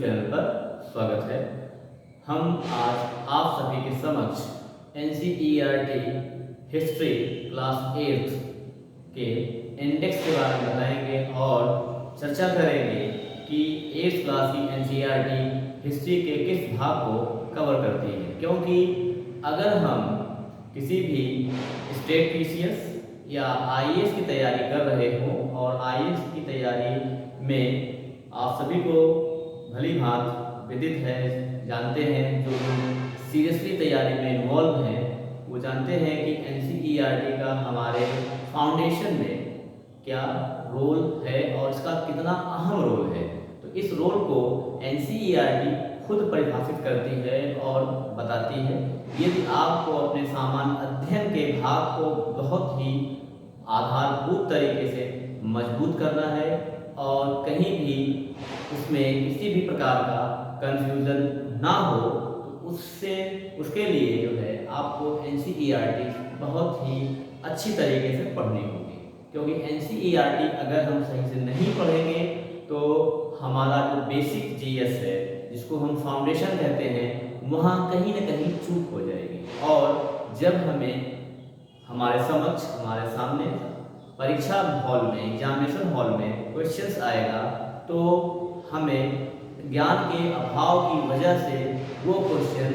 Channel पर स्वागत है। हम आज आप सभी के समक्ष NCERT हिस्ट्री क्लास 8 के इंडेक्स के बारे में बताएंगे और चर्चा करेंगे कि 8th क्लास की NCERT हिस्ट्री के किस भाग को कवर करती है। क्योंकि अगर हम किसी भी स्टेट PCS या IAS की तैयारी कर रहे हों और IAS की तैयारी में आप सभी को भली भांति विदित है, जानते हैं, जो सीरियसली तैयारी में इन्वॉल्व हैं वो जानते हैं कि NCERT का हमारे फाउंडेशन में क्या रोल है और इसका कितना अहम रोल है। तो इस रोल को NCERT खुद परिभाषित करती है और बताती है। यदि आपको अपने सामान्य अध्ययन के भाग को बहुत ही आधारभूत तरीके से मजबूत करना है और कहीं भी उसमें किसी भी प्रकार का कंफ्यूजन ना हो, तो उसके लिए जो है आपको NCERT बहुत ही अच्छी तरीके से पढ़नी होगी। क्योंकि NCERT अगर हम सही से नहीं पढ़ेंगे तो हमारा जो बेसिक GS है, जिसको हम फाउंडेशन कहते हैं, वहाँ कहीं ना कहीं चूक हो जाएगी। और जब हमें हमारे सामने परीक्षा हॉल में, एग्जामिनेशन हॉल में क्वेश्चंस आएगा तो हमें ज्ञान के अभाव की वजह से वो क्वेश्चन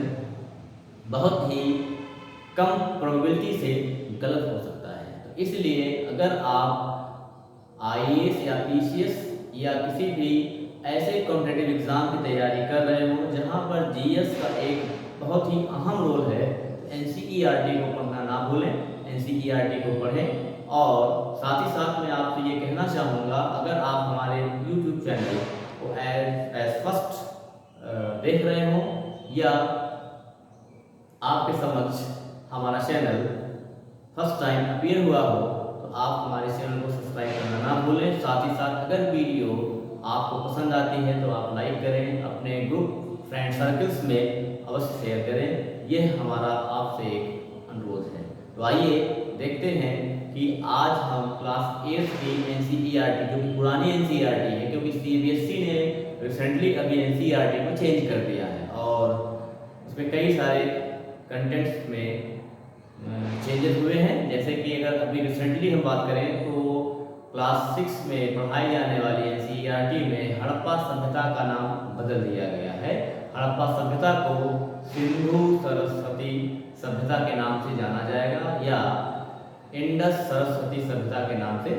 बहुत ही कम प्रोबेबिलिटी से गलत हो सकता है। तो इसलिए अगर आप IAS या PCS या किसी भी ऐसे कॉम्पिटिटिव एग्जाम की तैयारी कर रहे हो जहाँ पर GS का एक बहुत ही अहम रोल है, NCERT को पढ़ना ना भूलें, NCERT को पढ़ें। और साथ ही साथ मैं आपसे ये कहना चाहूँगा, अगर आप हमारे YouTube चैनल को एज फर्स्ट देख रहे हो या आपके समक्ष हमारा चैनल फर्स्ट टाइम अपीयर हुआ हो, तो आप हमारे चैनल को सब्सक्राइब करना ना भूलें। साथ ही साथ अगर वीडियो आपको पसंद आती है तो आप लाइक करें, अपने ग्रुप फ्रेंड सर्कल्स में अवश्य शेयर करें। यह हमारा आपसे एक अनुरोध है। तो आइए देखते हैं कि आज हम क्लास 8 की NCERT, जो कि पुरानी NCERT है, क्योंकि CBSE ने रिसेंटली अभी NCERT को चेंज कर दिया है और उसमें कई सारे कंटेंट्स में चेंजेस हुए हैं। जैसे कि अगर अभी रिसेंटली हम बात करें तो क्लास 6 में पढ़ाई जाने वाली NCERT में हड़प्पा सभ्यता का नाम बदल दिया गया है। हड़प्पा सभ्यता को सिंधु सरस्वती सभ्यता के नाम से जाना जाएगा या इंडस सरस्वती सभ्यता के नाम से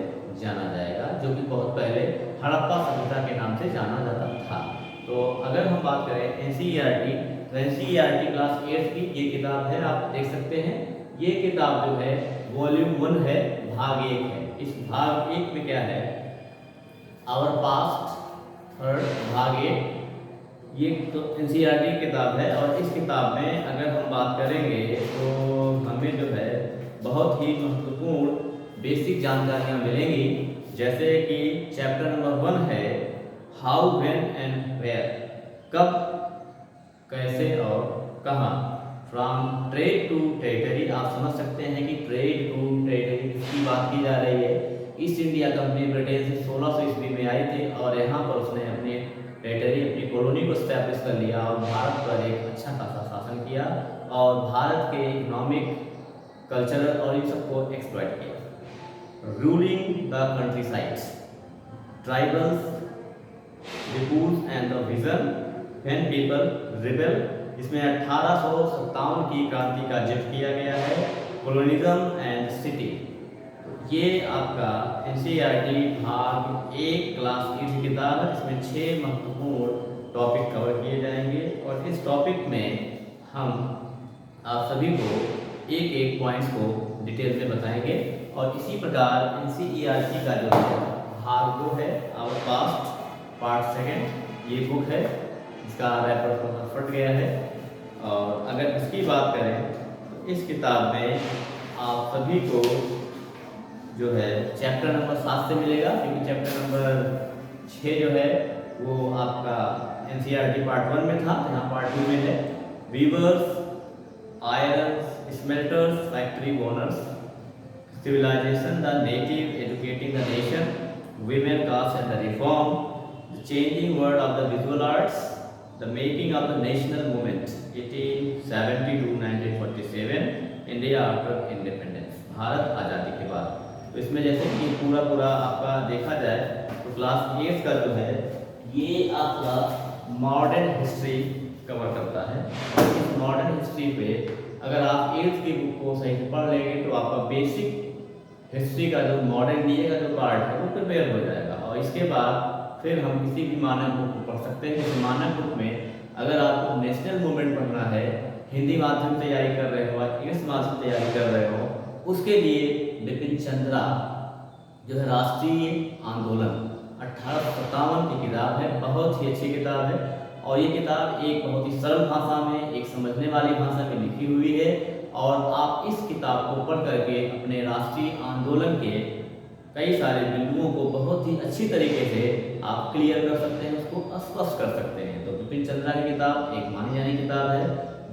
जाना जाएगा, जो कि बहुत पहले हड़प्पा सभ्यता के नाम से जाना जाता था। तो अगर हम बात करें NCERT, तो NCERT क्लास 8 की ये किताब है, आप देख सकते हैं। ये किताब जो है वॉल्यूम 1 है, भाग 1 है। इस भाग 1 में क्या है, आवर पास्ट थर्ड भाग 1, ये तो NCERT की किताब है। और इस किताब में अगर हम बात करेंगे तो हमें जो है बहुत ही महत्वपूर्ण बेसिक जानकारियाँ मिलेंगी। जैसे कि चैप्टर नंबर 1 है हाउ, व्हेन एंड वेयर, कब, कैसे और कहाँ। फ्रॉम ट्रेड टू टेरिटरी, आप समझ सकते हैं कि ट्रेड टू टेरिटरी की बात की जा रही है। ईस्ट इंडिया कंपनी ब्रिटेन से 1600 ईस्वी में आई थी और यहाँ पर उसने अपनी टेरिटरी, अपनी कॉलोनी को स्टैब्लिश कर लिया और भारत पर एक अच्छा खासा शासन किया और भारत के इकोनॉमिक, कल्चरल और इन सबको एक्सप्लॉइट किया। Ruling the country sides, tribals, refuge and the vision, when people rebel, इसमें 1857 की क्रांति का जिक्र किया गया है। कोलोनिज्म एंड सिटी, ये आपका NCERT भाग 1 क्लास 8 की किताब है। इसमें 6 महत्वपूर्ण टॉपिक कवर किए जाएंगे और इस टॉपिक में हम आप सभी को एक एक पॉइंट्स को डिटेल में बताएंगे। और इसी प्रकार NCERT का जो है भाग 2 है, आवर पास्ट पार्ट 2, ये बुक है, इसका रैपर थोड़ा फट गया है। और अगर इसकी बात करें तो इस किताब में आप सभी को जो है चैप्टर नंबर 7 से मिलेगा, क्योंकि चैप्टर नंबर 6 जो है वो आपका NCERT पार्ट 1 में था, यहाँ पार्ट 2 में है। Weavers, iron smelters, factory owners, civilization, the native, educating the nation, women, caste and the reform, the changing world of the visual arts, the making of the national movement 1870 to 1947, India after independence, Bharat आज़ादी के बाद। तो इसमें जैसे कि पूरा आपका देखा जाए तो क्लास 8 का जो है ये आपका मॉडर्न हिस्ट्री कवर करता है। और इस मॉडर्न हिस्ट्री पे अगर आप 8th की बुक को सही से पढ़ लेंगे तो आपका बेसिक हिस्ट्री का जो मॉडर्न इंडिया का जो पार्ट है वो प्रिपेयर हो जाएगा। और इसके बाद फिर हम किसी भी मानक बुक को पढ़ सकते हैं। जैसे मानक बुक में अगर आपको नेशनल मूवमेंट पढ़ना है, हिंदी माध्यम से तैयारी कर रहे हो, इंग्लिश माध्यम से तैयारी कर रहे हो, उसके लिए बिपिन चंद्रा जो है राष्ट्रीय आंदोलन 1857 की किताब है, बहुत ही अच्छी किताब है। और ये किताब एक बहुत ही सरल भाषा में, एक समझने वाली भाषा में लिखी हुई है। और आप इस किताब को पढ़ करके अपने राष्ट्रीय आंदोलन के कई सारे बिंदुओं को बहुत ही अच्छी तरीके से आप क्लियर कर सकते हैं, उसको स्पष्ट कर सकते हैं। तो बिपिन चंद्रा की किताब एक मानी जानी किताब है।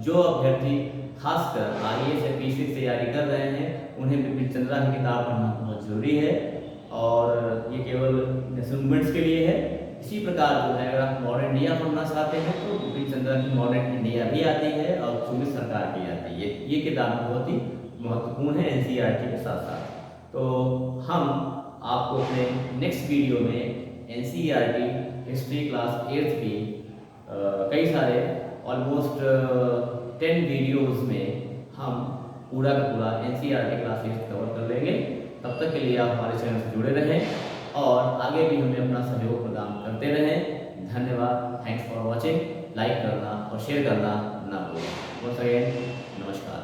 जो अभ्यर्थी खासकर IAS या PCS तैयारी कर रहे हैं उन्हें बिपिन चंद्रा की किताब पढ़ना बहुत जरूरी है। और ये केवल नेशनल मूवमेंट्स के लिए है। इसी प्रकार जो है अगर आप मॉडर्न इंडिया पढ़ना चाहते हैं तो बिपिन चंद्रा की मॉडर्न इंडिया भी आती है और सुमित सरकार की आती है। ये किताब बहुत ही महत्वपूर्ण है NCERT के साथ साथ। तो हम आपको अपने नेक्स्ट वीडियो में NCERT हिस्ट्री क्लास 8th की कई सारे ऑलमोस्ट 10 वीडियोस में हम पूरा का पूरा NCERT क्लास 8 कवर कर लेंगे। तब तक के लिए आप हमारे चैनल से जुड़े रहें और आगे भी हमें अपना सहयोग प्रदान करते रहें। धन्यवाद। Thanks for watching. लाइक करना और शेयर करना ना भूलें। वंस अगेन नमस्कार।